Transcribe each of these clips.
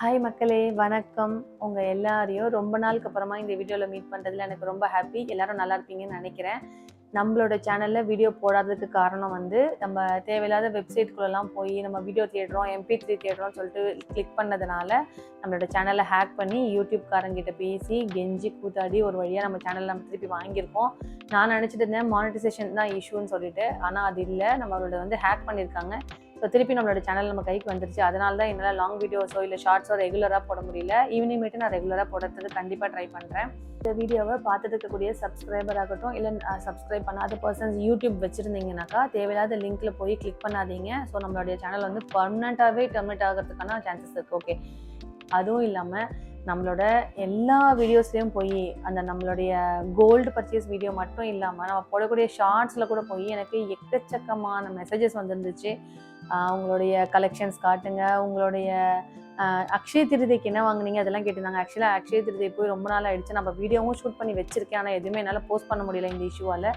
Hi மக்களே, வணக்கம். உங்கள் எல்லாரையும் ரொம்ப நாளுக்கு அப்புறமா இந்த வீடியோவில் மீட் பண்ணுறதுல எனக்கு ரொம்ப ஹாப்பி. எல்லோரும் நல்லா இருப்பீங்கன்னு நினைக்கிறேன். நம்மளோட சேனலில் வீடியோ போடாததுக்கு காரணம் நம்ம தேவையில்லாத வெப்சைட்குள்ளெல்லாம் போய் நம்ம வீடியோ தேடுறோம், MP3 தேடுறோம்னு சொல்லிட்டு கிளிக் பண்ணதுனால நம்மளோட சேனலை ஹேக் பண்ணி யூடியூப்காரங்கிட்ட பேசி கெஞ்சி கூத்தாடி ஒரு வழியாக நம்ம சேனலில் நம்ம திருப்பி வாங்கியிருக்கோம். நான் நினச்சிட்டு இருந்தேன் மானிட்டைசேஷன் தான் இஷ்யூன்னு சொல்லிட்டு, ஆனால் அது இல்லை, நம்மளோட ஹேக் பண்ணியிருக்காங்க. ஸோ திருப்பி நம்மளோட சேனல் நம்ம கைக்கு வந்துருச்சு. அதனால தான் என்னால் லாங் வீடியோஸோ இல்லை ஷார்ட்ஸோ ரெகுலராக போட முடியல. ஈவினிங் நான் ரெகுலராக போடுறதுக்கு கண்டிப்பாக ட்ரை பண்ணுறேன். இந்த வீடியோவை பார்த்துட்டு இருக்கக்கூடிய சப்ஸ்கிரைபர் ஆகட்டும், இல்லை சப்ஸ்கிரைப் பண்ணாத பர்சன்ஸ் யூடியூப் வச்சுருந்தீங்கன்னாக்கா தேவையில்லாத லிங்க்கில் போய் கிளிக் பண்ணாதீங்க. ஸோ நம்மளுடைய சேனல் பர்மனெண்ட்டாகவே டெர்மினேட் ஆகிறதுக்கான சான்சஸ் இருக்குது. ஓகே, அதுவும் இல்லாமல் நம்மளோட எல்லா வீடியோஸ்லேயும் போய் நம்மளுடைய கோல்டு பர்ச்சேஸ் வீடியோ மட்டும் இல்லாமல் நம்ம போடக்கூடிய ஷார்ட்ஸில் கூட போய் எனக்கு எக்கச்சக்கமான மெசேஜஸ் வந்துருந்துச்சு. உங்களுடைய கலெக்ஷன்ஸ் காட்டுங்க, உங்களுடைய அக்ஷய திருதிக்கு என்ன வாங்குனீங்க அதெல்லாம் கேட்டிருந்தாங்க. ஆக்சுவலாக அக்ஷய திருதி போய் ரொம்ப நாள் ஆகிடுச்சு. நம்ம வீடியோவும் ஷூட் பண்ணி வச்சுருக்கேன், ஆனால் எதுவுமே என்னால் போஸ்ட் பண்ண முடியல இந்த இஷ்யூவால்.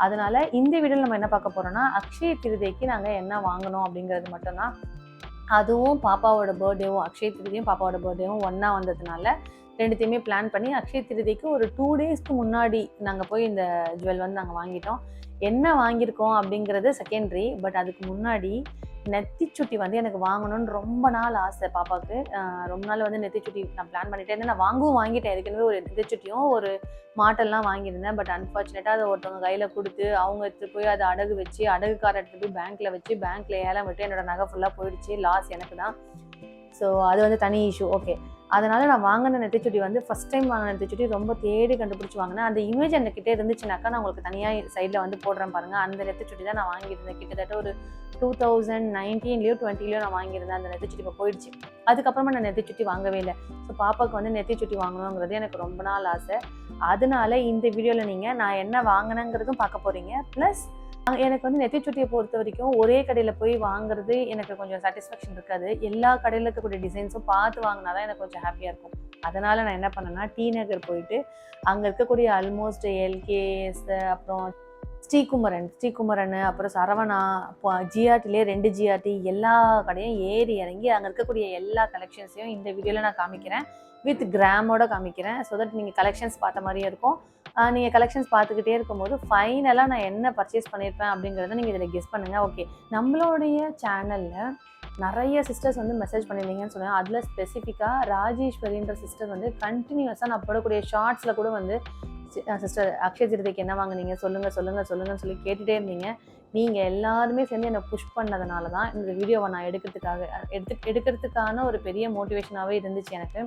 அதனால் இந்த வீடியோவில் நம்ம என்ன பார்க்க போகிறோன்னா, அக்ஷய திருதிக்கு நாங்கள் என்ன வாங்கினோம் அப்படிங்கிறது மட்டும்தான். அதுவும் பாப்பாவோட பர்த்டேவும் அக்ஷய திருதியும் பாப்பாவோட பர்த்டேவும் ஒன்றா வந்ததுனால ரெண்டுத்தையுமே பிளான் பண்ணி அக்ஷய திருதிக்கு ஒரு 2 டேஸ்க்கு முன்னாடி நாங்கள் போய் இந்த ஜுவல் நாங்கள் வாங்கிட்டோம். என்ன வாங்கியிருக்கோம் அப்படிங்கிறது செகண்டரி. பட் அதுக்கு முன்னாடி நெத்திச்சுட்டி எனக்கு வாங்கணும்னு ரொம்ப நாள் ஆசை. பாப்பாவுக்கு ரொம்ப நாள் நெத்திச்சுட்டி நான் பிளான் பண்ணிட்டேன். நான் வாங்கிட்டேன். ஏற்கனவே ஒரு நெத்திச்சுட்டியும் ஒரு மாட்டெல்லாம் வாங்கியிருந்தேன். பட் அன்ஃபார்ச்சுனேட்டாக அதை ஒருத்தவங்க கையில் கொடுத்து அவங்க எடுத்து போய் அதை அடகு வச்சு அடகுக்கார எடுத்து போய் பேங்க்கில் வச்சு பேங்க்கில் ஏலம் விட்டு என்னோட நகை ஃபுல்லாக போயிடுச்சு. லாஸ் எனக்கு தான். ஸோ அது தனி இஷ்யூ. ஓகே, அதனால் நான் வாங்கின நெத்திச்சுட்டி ஃபஸ்ட் டைம் வாங்கின நெத்திச்சுட்டி ரொம்ப தேடி கண்டுபிடிச்சி வாங்கினேன். அந்த இமேஜ் என்கிட்ட இருந்துச்சுனாக்கா நான் உங்களுக்கு தனியாக சைடில் போடுறேன் பாருங்கள். அந்த நெத்திச்சுட்டி தான் நான் வாங்கியிருந்தேன். கிட்டத்தட்ட ஒரு 2019 20 நான் வாங்கியிருந்தேன். அந்த நெத்திச்சுட்டி இப்போ போயிடுச்சு. அதுக்கப்புறமா நான் நெத்திச்சுட்டி வாங்கவே இல்லை. ஸோ பாப்பாவுக்கு நெத்திச்சுட்டி வாங்கணுங்கிறது எனக்கு ரொம்ப நாள் ஆசை. அதனால இந்த வீடியோவில் நீங்கள் நான் என்ன வாங்கினேங்கிறதும் பார்க்க போகிறீங்க. ப்ளஸ் எனக்கு நெத்திச்சுட்டியை பொறுத்த வரைக்கும் ஒரே கடையில் போய் வாங்குறது எனக்கு கொஞ்சம் சாட்டிஸ்ஃபேக்ஷன் இருக்காது. எல்லா கடையில் இருக்கக்கூடிய டிசைன்ஸும் பார்த்து வாங்கினா தான் எனக்கு கொஞ்சம் ஹாப்பியாக இருக்கும். அதனால் நான் என்ன பண்ணேன்னா, டி நகர் போயிட்டு அங்கே இருக்கக்கூடிய ஆல்மோஸ்ட் LKS, அப்புறம் ஸ்ரீகுமரன், அப்புறம் சரவணா, GRTலே 2 GRT எல்லா கடையும் ஏறி இறங்கி அங்கே இருக்கக்கூடிய எல்லா கலெக்ஷன்ஸையும் இந்த வீடியோவில் நான் காமிக்கிறேன். வித் கிராமோட காமிக்கிறேன். ஸோ தட் நீங்கள் கலெக்ஷன்ஸ் பார்த்த மாதிரியே இருக்கும். நீங்கள் கலெக்ஷன்ஸ் பார்த்துக்கிட்டே இருக்கும்போது ஃபைனலாக நான் என்ன பர்ச்சேஸ் பண்ணியிருப்பேன் அப்படிங்கிறத நீங்கள் இதில் கெஸ் பண்ணுங்கள். ஓகே, நம்மளுடைய சேனலில் நிறைய சிஸ்டர்ஸ் மெசேஜ் பண்ணியிருந்தீங்கன்னு சொன்னேன். அதில் ஸ்பெசிஃபிக்காக ராஜேஸ்வரின்ற சிஸ்டர் கண்டினியூஸாக நான் போடக்கூடிய ஷார்ட்ஸில் கூட சிஸ்டர் அக்ஷய திருதிக்கு என்ன வாங்குனீங்க சொல்லுங்கன்னு சொல்லி கேட்டுகிட்டே இருந்தீங்க. நீங்கள் எல்லாருமே சேர்ந்து என்னை புஷ் பண்ணதுனால தான் இந்த வீடியோவை நான் எடுக்கிறதுக்கான ஒரு பெரிய மோட்டிவேஷனாகவே இருந்துச்சு எனக்கு.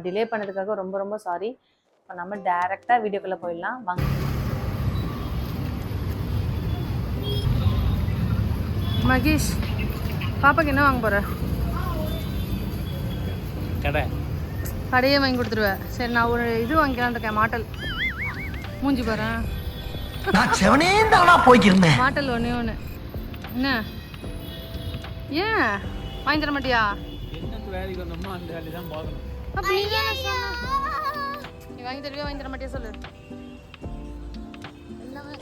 டிலே பண்ணதுக்காக ரொம்ப ரொம்ப சாரி. இப்போ நம்ம டைரெக்டாக வீடியோக்குள்ளே போயிடலாம் வாங்க. மகேஷ், பாப்பாக்கு என்ன வாங்க போகிற? கடையே வாங்கி கொடுத்துருவேன். சரி, நான் ஒரு இது வாங்கிக்கலான்னு இருக்கேன். மாட்டல் மூஞ்சி போகிறேன். மாட்டல் ஒன்று என்ன ஏன் வாங்கி தர மாட்டியா? நீ வாங்கி தர மாட்டியா சொல்லு.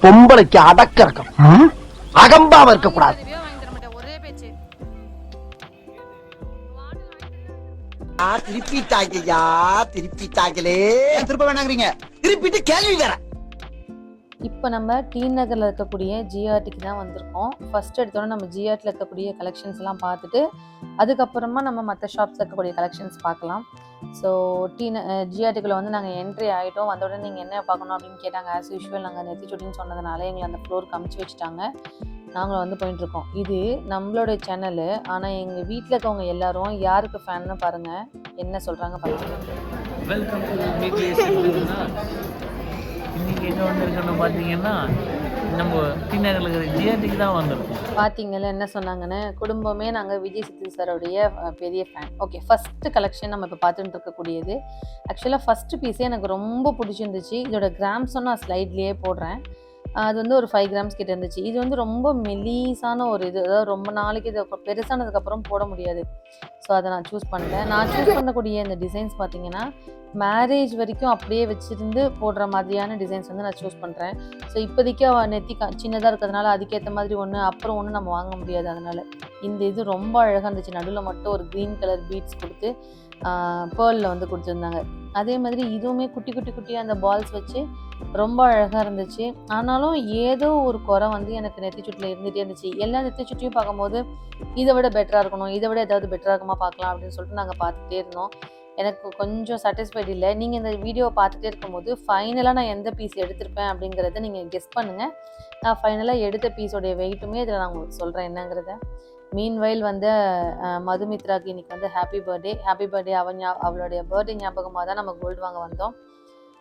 பொம்பளைக்கு அடக்க இருக்கும், அகம்பாவ இருக்க கூடாது. வாங்கி தர மாட்டியா? ஒரே பேச்சு. திருப்ப வேணாங்கிறீங்க, திருப்பிட்டு கேள்வி வேற. இப்போ நம்ம டி நகரில் இருக்கக்கூடிய GRTக்கு தான் வந்திருக்கோம். ஃபர்ஸ்ட் எடுத்தோன்னே நம்ம GRTயில் இருக்கக்கூடிய கலெக்ஷன்ஸ் எல்லாம் பார்த்துட்டு அதுக்கப்புறமா நம்ம மற்ற ஷாப்ஸில் இருக்கக்கூடிய கலெக்ஷன்ஸ் பார்க்கலாம். ஸோ GRTக்குள்ளே நாங்கள் என்ட்ரி ஆகிட்டோம். வந்த உடனே நீங்கள் என்ன பார்க்கணும் அப்படின்னு கேட்டாங்க. ஆஸ் யூஷுவல் நாங்கள் நெத்திச்சுட்டின்னு சொன்னதுனால எங்களை அந்த ஃப்ளோர் காமிச்சு வச்சுட்டாங்க. நாங்கள் போயிட்டுருக்கோம். இது நம்மளோட சேனலு. ஆனால் எங்கள் வீட்டில் இருக்கவங்க எல்லாரும் யாருக்கு ஃபேன்னு பாருங்கள், என்ன சொல்கிறாங்க பாருங்கள். வெல்கம் இன்னைக்கு எங்கே வந்திருக்கோன்னு பார்த்தீங்கன்னா, நம்ம டிநகரில் இருக்கிற GRTக்கு தான் வந்திருக்கோம். பார்த்தீங்கல்ல என்ன சொன்னாங்கன்னு. குடும்பமே நாங்கள் விஜய் சித்து சாரோடைய பெரிய ஃபேன். ஓகே, ஃபஸ்ட்டு கலெக்ஷன் நம்ம இப்போ பார்த்துட்டு இருக்கக்கூடியது. ஆக்சுவலாக ஃபஸ்ட்டு பீஸே எனக்கு ரொம்ப பிடிச்சிருந்துச்சு. இதோட கிராம்ஸும் நான் ஸ்லைட்லேயே போடுறேன். அது ஒரு 5 கிராம்ஸ் கிட்ட இருந்துச்சு. இது ரொம்ப மெலீஸான ஒரு இது, அதாவது ரொம்ப நாளைக்கு இது பெருசானதுக்கப்புறம் போட முடியாது. ஸோ அதை நான் சூஸ் பண்ணிட்டேன். நான் சூஸ் பண்ணக்கூடிய இந்த டிசைன்ஸ் பார்த்தீங்கன்னா மேரேஜ் வரைக்கும் அப்படியே வச்சுருந்து போடுற மாதிரியான டிசைன்ஸ் நான் சூஸ் பண்ணுறேன். ஸோ இப்போதைக்கு நெத்தி சின்னதாக இருக்கிறதுனால அதுக்கேற்ற மாதிரி ஒன்று அப்புறம் ஒன்று நம்ம வாங்க முடியாது. அதனால் இந்த இது ரொம்ப அழகாக இருந்துச்சு. நடுவில் மட்டும் ஒரு க்ரீன் கலர் பீட்ஸ் கொடுத்து பேர்லில் வந்து கொடுத்துருந்தாங்க. அதே மாதிரி இதுவுமே குட்டி குட்டி குட்டியாக அந்த பால்ஸ் வச்சு ரொம்ப அழகாக இருந்துச்சு. ஆனாலும் ஏதோ ஒரு குறை வந்து எனக்கு நெத்திச்சுட்டியில் இருந்துகிட்டே இருந்துச்சு. எல்லா நெத்திச்சுட்டியும் பார்க்கும்போது இதை விட பெட்டராக இருக்கணும், இதை விட ஏதாவது பெட்டராக இருக்குமா பார்க்கலாம் அப்படின்னு சொல்லிட்டு நாங்கள் பார்த்துட்டே இருந்தோம். எனக்கு கொஞ்சம் சாட்டிஸ்ஃபைட் இல்லை. நீங்கள் இந்த வீடியோவை பார்த்துட்டே இருக்கும்போது ஃபைனலாக நான் எந்த பீஸ் எடுத்திருப்பேன் அப்படிங்கிறத நீங்கள் கெஸ் பண்ணுங்கள். நான் ஃபைனலாக எடுத்த பீஸோடைய வெயிட்டுமே இதில் நான் உங்களுக்கு சொல்கிறேன் என்னங்கிறத. மீன்வைல் வந்து மதுமித்ராக்கு இன்னைக்கு வந்து ஹாப்பி பர்த்டே. அவளுடைய பர்த்டே ஞாபகமாக தான் நம்ம கோல்டு வாங்க வந்தோம்.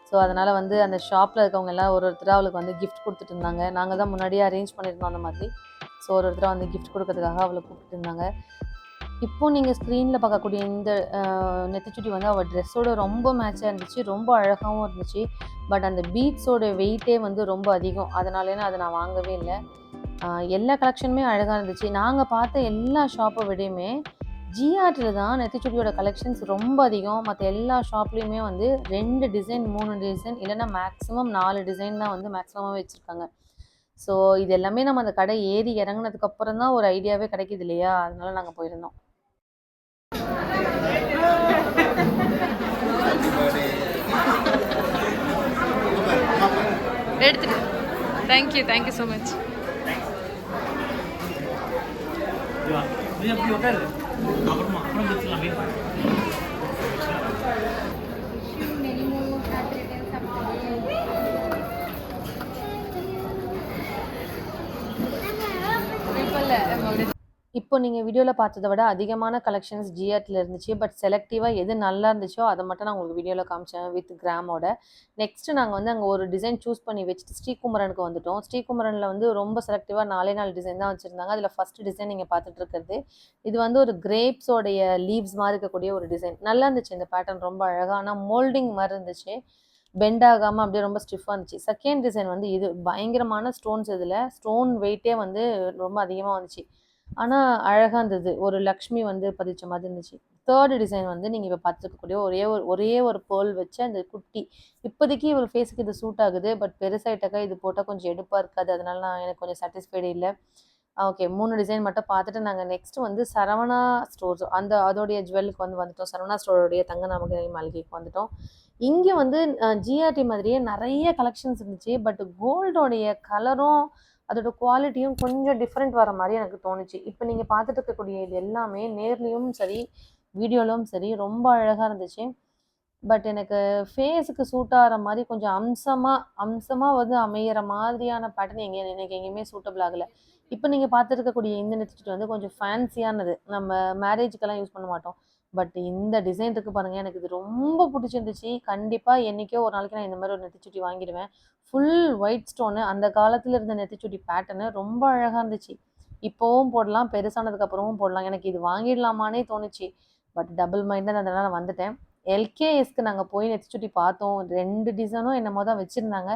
ஸோ அதனால் வந்து அந்த ஷாப்பில் இருக்கவங்க எல்லாம் ஒருத்தராக அவளுக்கு வந்து கிஃப்ட் கொடுத்துட்டு இருந்தாங்க. நாங்கள் தான் முன்னாடியே அரேஞ்ச் பண்ணியிருந்தோம் அந்த மாதிரி. ஸோ ஒருத்தராக வந்து கிஃப்ட் கொடுக்கறதுக்காக அவளை கூப்பிட்டு இருந்தாங்க. இப்போ நீங்கள் ஸ்க்ரீனில் பார்க்கக்கூடிய இந்த நெத்திச்சுட்டி வந்து அவள் ட்ரெஸ்ஸோட ரொம்ப மேட்சாக இருந்துச்சு, ரொம்ப அழகாகவும் இருந்துச்சு. பட் அந்த பீட்ஸோட வெயிட்டே வந்து ரொம்ப அதிகம். அதனாலே அதை நான் வாங்கவே இல்லை. எல்லா கலெக்ஷனுமே அழகாக இருந்துச்சு. நாங்கள் பார்த்த எல்லா ஷாப்பை விடையுமே ஜிஆர்டியில் தான் நெத்திச்சுட்டியோட கலெக்ஷன்ஸ் ரொம்ப அதிகம். மற்ற எல்லா ஷாப்லேயுமே வந்து 2 டிசைன் 3 டிசைன் இல்லைன்னா மேக்ஸிமம் 4 டிசைன் தான் வந்து மேக்ஸிமமாக வச்சுருக்காங்க. ஸோ இது எல்லாமே நம்ம அந்த கடை ஏறி இறங்கினதுக்கப்புறம் தான் ஒரு ஐடியாவே கிடைக்கிது இல்லையா? அதனால நாங்கள் போயிருந்தோம். எடுத்துட்டு தேங்க்யூ ஸோ மச். அப்புறம் வச்சுக்கலாம். இப்போ நீங்கள் வீடியோவில் பார்த்ததை விட அதிகமான கலெக்ஷன்ஸ் ஜிஆர்டியில் இருந்துச்சு. பட் செலக்டிவாக எது நல்லா இருந்துச்சோ அதை மட்டும் நான் உங்களுக்கு வீடியோவில் காமிச்சேன் வித் கிராமோட. நெக்ஸ்ட்டு நாங்கள் வந்து அங்கே ஒரு டிசைன் சூஸ் பண்ணி வச்சுட்டு ஸ்ரீகுமரனுக்கு வந்துட்டோம். ஸ்ரீகுமரனில் வந்து ரொம்ப செலக்டிவாக 4 டிசைன் தான் வச்சுருந்தாங்க. அதில் ஃபஸ்ட்டு டிசைன் நீங்கள் பார்த்துட்டு இருக்கிறது இது வந்து ஒரு கிரேப்ஸோடைய லீவ்ஸ் மாதிரி இருக்கக்கூடிய ஒரு டிசைன். நல்லா இருந்துச்சு இந்த பேட்டர்ன், ரொம்ப அழகான மோல்டிங் மாதிரி இருந்துச்சு. பெண்ட் ஆகாமல் அப்படியே ரொம்ப ஸ்டிஃபாக இருந்துச்சு. செகண்ட் டிசைன் வந்து இது பயங்கரமான ஸ்டோன்ஸ், இதில் ஸ்டோன் வெயிட்டே வந்து ரொம்ப அதிகமாக வந்துச்சு. ஆனால் அழகாக இருந்தது, ஒரு லக்ஷ்மி வந்து பதிச்ச மாதிரி இருந்துச்சு. தேர்டு டிசைன் வந்து நீங்கள் இப்போ பார்த்துருக்கக்கூடிய ஒரே ஒரு பேர்ல் வச்சு அந்த குட்டி, இப்போதைக்கு இவள் ஃபேஸுக்கு இது சூட் ஆகுது. பட் பெருசாயிட்டாக்கா இது போட்டால் கொஞ்சம் எடுப்பாக இருக்காது. அதனால எனக்கு கொஞ்சம் சாட்டிஸ்ஃபைடு இல்லை. ஓகே, 3 டிசைன் மட்டும் பார்த்துட்டு நாங்கள் நெக்ஸ்ட்டு வந்து சரவணா ஸ்டோர்ஸ் அதோடைய ஜுவல்லுக்கு வந்துட்டோம். சரவணா ஸ்டோருடைய தங்க நகை மளிகைக்கு வந்துட்டோம். இங்கே வந்து ஜிஆர்டி மாதிரியே நிறைய கலெக்ஷன்ஸ் இருந்துச்சு. பட் கோல்டோடைய கலரும் அதோட குவாலிட்டியும் கொஞ்சம் டிஃப்ரெண்ட் வர மாதிரி எனக்கு தோணுச்சு. இப்போ நீங்கள் பார்த்துட்டு இருக்கக்கூடிய இது எல்லாமே நேர்லேயும் சரி வீடியோலையும் சரி ரொம்ப அழகாக இருந்துச்சு. பட் எனக்கு ஃபேஸுக்கு சூட் ஆகிற மாதிரி கொஞ்சம் அம்சமாக வந்து அமையிற மாதிரியான பேட்டர்ன் எனக்கு எங்கேயுமே சூட்டபிள் ஆகலை. இப்போ நீங்கள் பார்த்துருக்கக்கூடிய இந்த நெத்திச்சுட்டி வந்து கொஞ்சம் ஃபேன்சியானது, நம்ம மேரேஜுக்கெல்லாம் யூஸ் பண்ண மாட்டோம். பட் இந்த டிசைன் இருக்குது பாருங்கள், எனக்கு இது ரொம்ப பிடிச்சிருந்துச்சு. கண்டிப்பாக என்றைக்கோ ஒரு நாளைக்கு நான் இந்த மாதிரி ஒரு நெத்திச்சுட்டி வாங்கிடுவேன். ஃபுல் ஒயிட் ஸ்டோனு, அந்த காலத்தில் இருந்த நெத்திச்சுட்டி பேட்டர்னு ரொம்ப அழகாக இருந்துச்சு. இப்போவும் போடலாம், பெருசானதுக்கப்புறமும் போடலாம். எனக்கு இது வாங்கிடலாமானே தோணுச்சு. பட் டபுள் மைண்டட் அதனால் நான் வந்துட்டேன். எல்கேஎஸ்க்கு நாங்கள் போய் நெத்திச்சுட்டி பார்த்தோம். 2 டிசைனும் என்னமோ தான் வச்சுருந்தாங்க.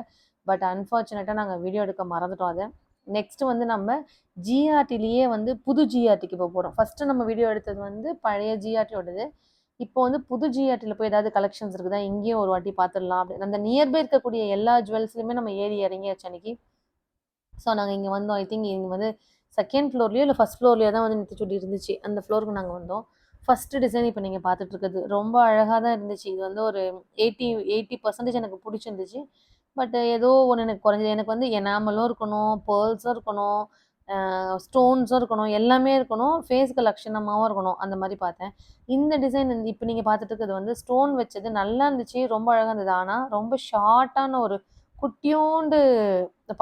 பட் அன்ஃபார்ச்சுனேட்டாக நாங்கள் வீடியோ எடுக்க மறந்துட்டோம் அதை. நெக்ஸ்ட்டு வந்து நம்ம ஜிஆர்டிலேயே வந்து புது ஜிஆர்டிக்கு போகிறோம். ஃபஸ்ட்டு நம்ம வீடியோ எடுத்தது வந்து பழைய ஜிஆர்டியோடது. இப்போ வந்து புது ஜிஆர்டியில் போய் ஏதாவது கலெக்ஷன்ஸ் இருக்குதா இங்கேயும் ஒரு வாட்டி பார்த்துடலாம் அப்படின்னு அந்த நியர்பை இருக்கக்கூடிய எல்லா ஜுவல்ஸ்லையுமே நம்ம ஏறி இறங்கியாச்சு அன்னைக்கு. ஸோ நாங்கள் இங்கே வந்தோம். ஐ திங்க் இங்கே வந்து செகண்ட் ஃப்ளோர்லேயோ இல்லை ஃபஸ்ட் ஃப்ளோர்லேயோ தான் வந்து நெத்திச்சுட்டி இருந்துச்சு. அந்த ஃப்ளோருக்கு நாங்கள் வந்தோம். ஃபஸ்ட்டு டிசைன் இப்போ நீங்கள் பார்த்துட்டு இருக்கிறது ரொம்ப அழகாக தான் இருந்துச்சு. இது வந்து ஒரு 80% எனக்கு பிடிச்சிருந்துச்சு. பட் ஏதோ ஒன்று எனக்கு குறைஞ்சது. எனக்கு வந்து எனாமலும் இருக்கணும், பேர்ல்ஸும் இருக்கணும், ஸ்டோன்ஸும் இருக்கணும், எல்லாமே இருக்கணும், ஃபேஸுக்கு லட்சணமாகவும் இருக்கணும், அந்த மாதிரி பார்த்தேன். இந்த டிசைன் வந்து இப்போ நீங்கள் பார்த்துட்டு இருக்கிறது வந்து ஸ்டோன் வச்சது நல்லா இருந்துச்சு, ரொம்ப அழகாக இருந்தது. ஆனால் ரொம்ப ஷார்ட்டான ஒரு குட்டியோண்டு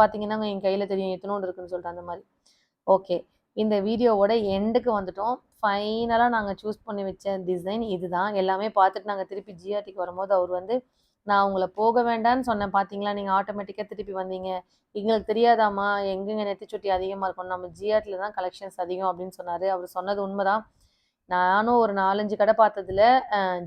பார்த்தீங்கன்னா என் கையில் தெரியும் எத்தனோண்டு இருக்குன்னு சொல்லிட்டு அந்த மாதிரி. ஓகே, இந்த வீடியோவோட எண்டுக்கு வந்துட்டோம். ஃபைனலாக நாங்கள் சூஸ் பண்ணி வச்ச டிசைன் இதுதான். எல்லாமே பார்த்துட்டு நாங்கள் திருப்பி ஜிஆர்டிக்கு வரும்போது அவர் வந்து, நான் உங்களை போக வேண்டான்னு சொன்னேன் பார்த்தீங்களா, நீங்கள் ஆட்டோமேட்டிக்காக திருப்பி வந்தீங்க, எங்களுக்கு தெரியாதாம்மா எங்கெங்க நெத்திச்சுட்டி அதிகமாக இருக்கும், நம்ம ஜிஆர்டியில் தான் கலெக்ஷன்ஸ் அதிகம் அப்படின்னு சொன்னார். அவர் சொன்னது உண்மைதான். நானும் ஒரு 4-5 கடை பார்த்ததுல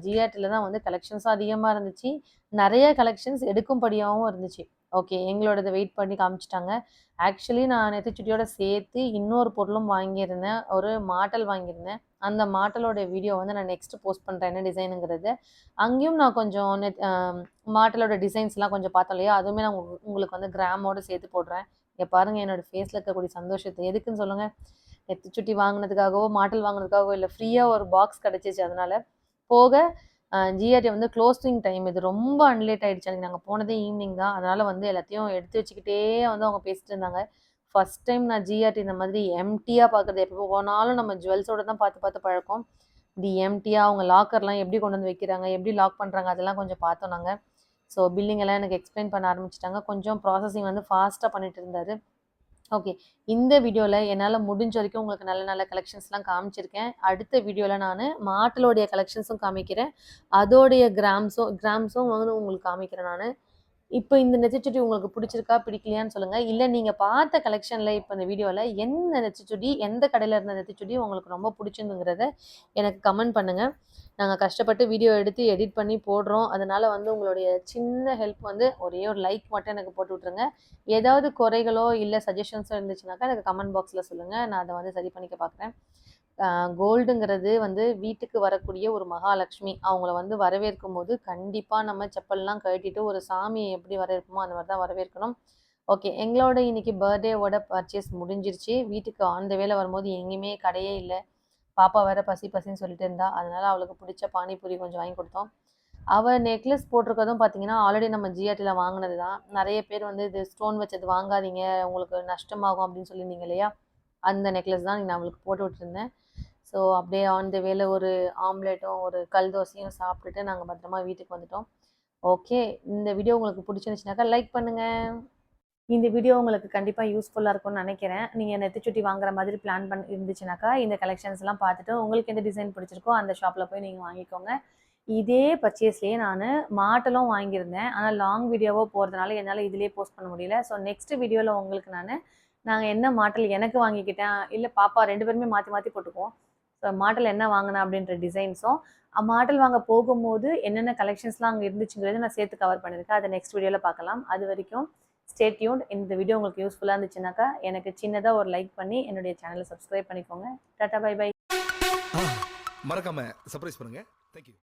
ஜிஆர்டியில் தான் வந்து கலெக்ஷன்ஸும் அதிகமாக இருந்துச்சு, நிறைய கலெக்ஷன்ஸ் எடுக்கும்படியாகவும் இருந்துச்சு. ஓகே, எங்களோடதை வெயிட் பண்ணி காமிச்சிட்டாங்க. ஆக்சுவலி நான் நெத்திச்சுட்டியோட சேர்த்து இன்னொரு பொருளும் வாங்கியிருந்தேன், ஒரு மாட்டல் வாங்கியிருந்தேன். அந்த மாட்டலோட வீடியோ வந்து நான் நெக்ஸ்ட்டு போஸ்ட் பண்ணுறேன் என்ன டிசைனுங்கிறது. அங்கேயும் நான் கொஞ்சம் மாட்டலோட டிசைன்ஸ்லாம் கொஞ்சம் பார்த்தோம் இல்லையா, அதுவுமே நான் உங்களுக்கு வந்து கிராமோடு சேர்த்து போடுறேன். இங்கே பாருங்கள் என்னோடய ஃபேஸில் இருக்கக்கூடிய சந்தோஷத்தை, எதுக்குன்னு சொல்லுங்கள். நெத்திச்சுட்டி வாங்கினதுக்காகவோ மாட்டல் வாங்கினதுக்காகவோ இல்லை, ஃப்ரீயாக ஒரு பாக்ஸ் கிடச்சிச்சு. அதனால போக ஜிஆர்டி வந்து க்ளோசிங் டைம், இது ரொம்ப அன்லேட் ஆகிடுச்சு. அன்றைக்கி நாங்கள் போனதே ஈவினிங் தான். அதனால் வந்து எல்லாத்தையும் எடுத்து வச்சுக்கிட்டே வந்து அவங்க பேசிட்டு இருந்தாங்க. ஃபஸ்ட் டைம் நான் ஜிஆர்டி இந்த மாதிரி எம்டியாக பார்க்குறது. எப்போ போனாலும் நம்ம ஜுவல்ஸோடு தான் பார்த்து பார்த்து பழக்கம். இது எம்டியாக அவங்க லாக்கர்லாம் எப்படி கொண்டு வந்து வைக்கிறாங்க, எப்படி லாக் பண்ணுறாங்க, அதெல்லாம் கொஞ்சம் பார்த்தோம் நாங்கள். ஸோ பில்லிங் எல்லாம் எனக்கு எக்ஸ்பிளைன் பண்ண ஆரம்பிச்சிட்டாங்க. கொஞ்சம் ப்ராசஸிங் வந்து ஃபாஸ்ட்டாக பண்ணிட்டு இருந்தார். ஓகே, இந்த வீடியோவில் என்னால் முடிஞ்ச வரைக்கும் உங்களுக்கு நல்ல நல்ல கலெக்ஷன்ஸ்லாம் காமிச்சிருக்கேன். அடுத்த வீடியோவில் நான் மாட்டலோடைய கலெக்ஷன்ஸும் காமிக்கிறேன், அதோடைய கிராம்ஸும் வந்து உங்களுக்கு காமிக்கிறேன் நான். இப்போ இந்த நெத்திச்சுடி உங்களுக்கு பிடிச்சிருக்கா பிடிக்கலையான்னு சொல்லுங்கள். இல்லை நீங்கள் பார்த்த கலெக்ஷனில் இப்போ இந்த வீடியோவில் எந்த நெத்திச்சுடி, எந்த கடையில் இருந்த நெத்திச்சுடி உங்களுக்கு ரொம்ப பிடிச்சிருந்துங்கிறத எனக்கு கமெண்ட் பண்ணுங்கள். நாங்கள் கஷ்டப்பட்டு வீடியோ எடுத்து எடிட் பண்ணி போடுறோம். அதனால் வந்து உங்களுடைய சின்ன ஹெல்ப் வந்து ஒரே ஒரு லைக் மட்டும் எனக்கு போட்டு விட்ருங்க. ஏதாவது குறைகளோ இல்லை சஜஷன்ஸோ இருந்துச்சுனாக்கா எனக்கு கமெண்ட் பாக்ஸில் சொல்லுங்கள், நான் அதை வந்து சரி பண்ணிக்க பார்க்குறேன். கோல்டுங்கிறது வந்து வீட்டுக்கு வரக்கூடிய ஒரு மகாலட்சுமி. அவங்கள வந்து வரவேற்கும் போது கண்டிப்பாக நம்ம செப்பல்லாம் கழட்டிட்டு ஒரு சாமியை எப்படி வரவேற்போமோ அந்த மாதிரி தான் வரவேற்கணும். ஓகே, எங்களோட இன்னைக்கு பர்த்டேவோட பர்ச்சேஸ் முடிஞ்சிருச்சு. வீட்டுக்கு ஆன் த வேலை வரும்போது எங்கேயுமே கடையே இல்லை. பாப்பா வேற பசின்னு சொல்லிட்டு இருந்தா. அதனால அவளுக்கு பிடிச்ச பானிபூரி கொஞ்சம் வாங்கி கொடுத்தோம். அவள் நெக்லஸ் போட்டிருக்கதும் பார்த்தீங்கன்னா ஆல்ரெடி நம்ம ஜிஆர்டியில் வாங்கினது தான். நிறைய பேர் வந்து இது ஸ்டோன் வச்சது வாங்காதீங்க, உங்களுக்கு நஷ்டமாகும் அப்படின்னு சொல்லியிருந்தீங்க இல்லையா, அந்த நெக்லஸ் தான் நான் அவளுக்கு போட்டு விட்டுருந்தேன். ஸோ அப்படியே ஆன் த வேல ஒரு ஆம்லேட்டும் ஒரு கல் தோசையும் சாப்பிட்டுட்டு நாங்கள் பத்திரமா வீட்டுக்கு வந்துட்டோம். ஓகே, இந்த வீடியோ உங்களுக்கு பிடிச்சிருந்துச்சுனாக்கா லைக் பண்ணுங்கள். இந்த வீடியோ உங்களுக்கு கண்டிப்பாக யூஸ்ஃபுல்லாக இருக்கும்னு நினைக்கிறேன். நீங்கள் நெத்திச்சுட்டி வாங்குற மாதிரி பிளான் இருந்துச்சுனாக்கா இந்த கலெக்ஷன்ஸ்லாம் பார்த்துட்டு உங்களுக்கு எந்த டிசைன் பிடிச்சிருக்கோ அந்த ஷாப்பில் போய் நீங்கள் வாங்கிக்கோங்க. இதே பர்ச்சேஸ்லேயே நான் மாட்டலும் வாங்கியிருந்தேன். ஆனால் லாங் வீடியோவோ போகிறதுனால என்னால் இதிலே போஸ்ட் பண்ண முடியல. ஸோ நெக்ஸ்ட் வீடியோவில் உங்களுக்கு நாங்கள் என்ன மாட்டல் எனக்கு வாங்கிக்கிட்டேன், இல்லை பாப்பா 2 பேருமே மாற்றி மாற்றி போட்டுக்குவோம். ஸோ மாட்டல் என்ன வாங்கினேன் அப்படின்ற டிசைன்ஸும் மாட்டல் வாங்க போகும்போது என்னென்ன கலெக்ஷன்ஸ்லாம் அங்கே இருந்துச்சுங்கிறது நான் சேர்த்து கவர் பண்ணியிருக்கேன். அதை நெக்ஸ்ட் வீடியோவில் பார்க்கலாம். அது வரைக்கும் ஸ்டே டியூன்ட். இந்த வீடியோ உங்களுக்கு யூஸ்ஃபுல்லாக இருந்துச்சுனாக்கா எனக்கு சின்னதாக ஒரு லைக் பண்ணி என்னுடைய சேனலை சப்ஸ்கிரைப் பண்ணிக்கோங்க. Tata, bye bye. மறக்காம சர்ப்ரைஸ் பண்ணுங்க. தேங்க்யூ.